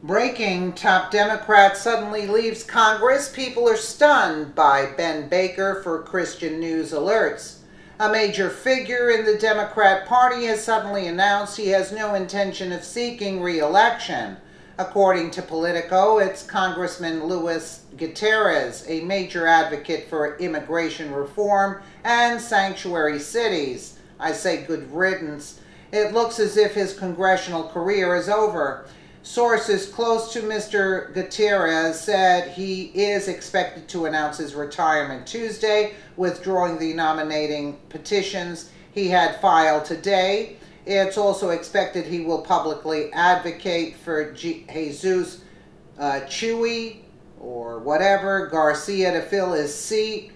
Breaking: top Democrat suddenly leaves Congress. People are stunned by Ben Baker for Christian News alerts. A major figure in the Democrat Party has suddenly announced he has no intention of seeking re-election. According to Politico, it's Congressman Luis Gutierrez, a major advocate for immigration reform and sanctuary cities. I say good riddance. It looks as if his congressional career is over. Sources close to Mr. Gutierrez said he is expected to announce his retirement Tuesday, withdrawing the nominating petitions he had filed today. It's also expected he will publicly advocate for Jesus Chuy or whatever Garcia to fill his seat.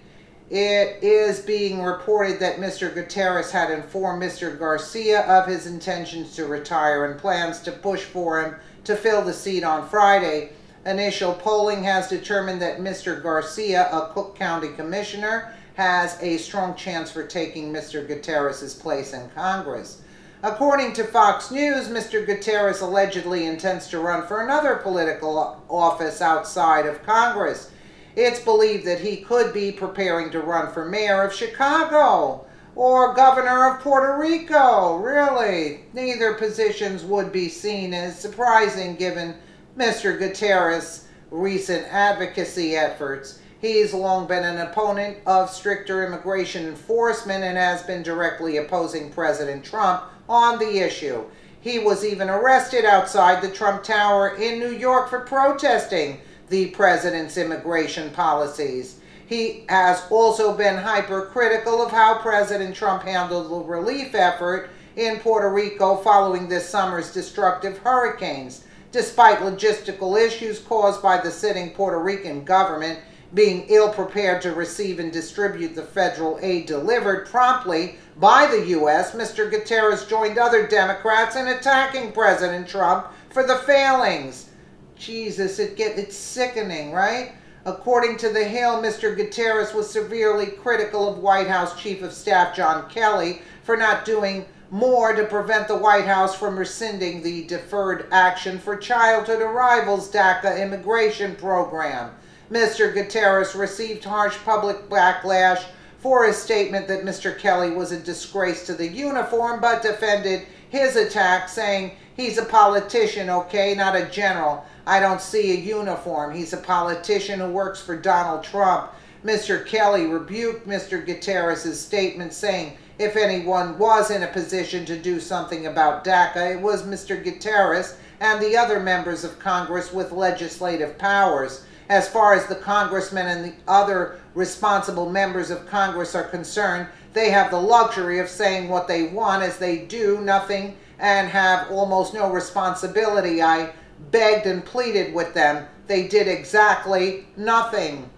It is being reported that Mr. Gutierrez had informed Mr. Garcia of his intentions to retire and plans to push for him to fill the seat on Friday. Initial polling has determined that Mr. Garcia, a Cook County commissioner, has a strong chance for taking Mr. Gutierrez's place in Congress. According to Fox News, Mr. Gutierrez allegedly intends to run for another political office outside of Congress. It's believed that he could be preparing to run for mayor of Chicago or governor of Puerto Rico. Really, neither positions would be seen as surprising given Mr. Gutierrez's recent advocacy efforts. He's long been an opponent of stricter immigration enforcement and has been directly opposing President Trump on the issue. He was even arrested outside the Trump Tower in New York for protesting the president's immigration policies. He has also been hypercritical of how President Trump handled the relief effort in Puerto Rico following this summer's destructive hurricanes. Despite logistical issues caused by the sitting Puerto Rican government being ill-prepared to receive and distribute the federal aid delivered promptly by the U.S., Mr. Gutierrez joined other Democrats in attacking President Trump for the failings. Jesus, it's sickening, right? According to The Hill, Mr. Gutierrez was severely critical of White House Chief of Staff John Kelly for not doing more to prevent the White House from rescinding the Deferred Action for Childhood Arrivals DACA immigration program. Mr. Gutierrez received harsh public backlash for his statement that Mr. Kelly was a disgrace to the uniform, but defended his attack, saying, "He's a politician, okay, not a general. I don't see a uniform. He's a politician who works for Donald Trump." Mr. Kelly rebuked Mr. Gutierrez's statement, saying if anyone was in a position to do something about DACA, it was Mr. Gutierrez and the other members of Congress with legislative powers. As far as the congressmen and the other responsible members of Congress are concerned, they have the luxury of saying what they want as they do nothing and have almost no responsibility. I begged and pleaded with them. They did exactly nothing.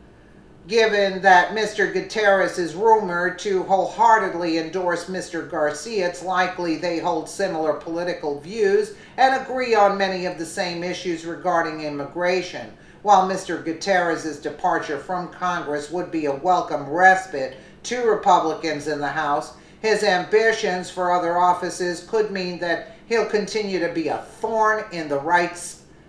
Given that Mr. Gutierrez is rumored to wholeheartedly endorse Mr. Garcia, it's likely they hold similar political views and agree on many of the same issues regarding immigration. While Mr. Gutierrez's departure from Congress would be a welcome respite to Republicans in the House, his ambitions for other offices could mean that he'll continue to be a thorn in the right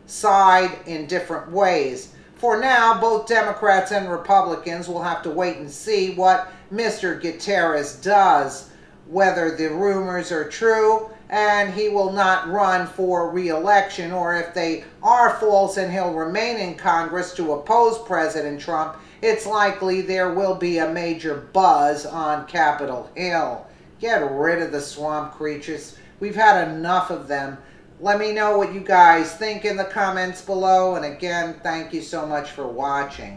side in different ways. For now, both Democrats and Republicans will have to wait and see what Mr. Gutierrez does, whether the rumors are true and he will not run for re-election, or if they are false and he'll remain in Congress to oppose President Trump. It's likely there will be a major buzz on Capitol Hill. Get rid of the swamp creatures. We've had enough of them. Let me know what you guys think in the comments below. And again, thank you so much for watching.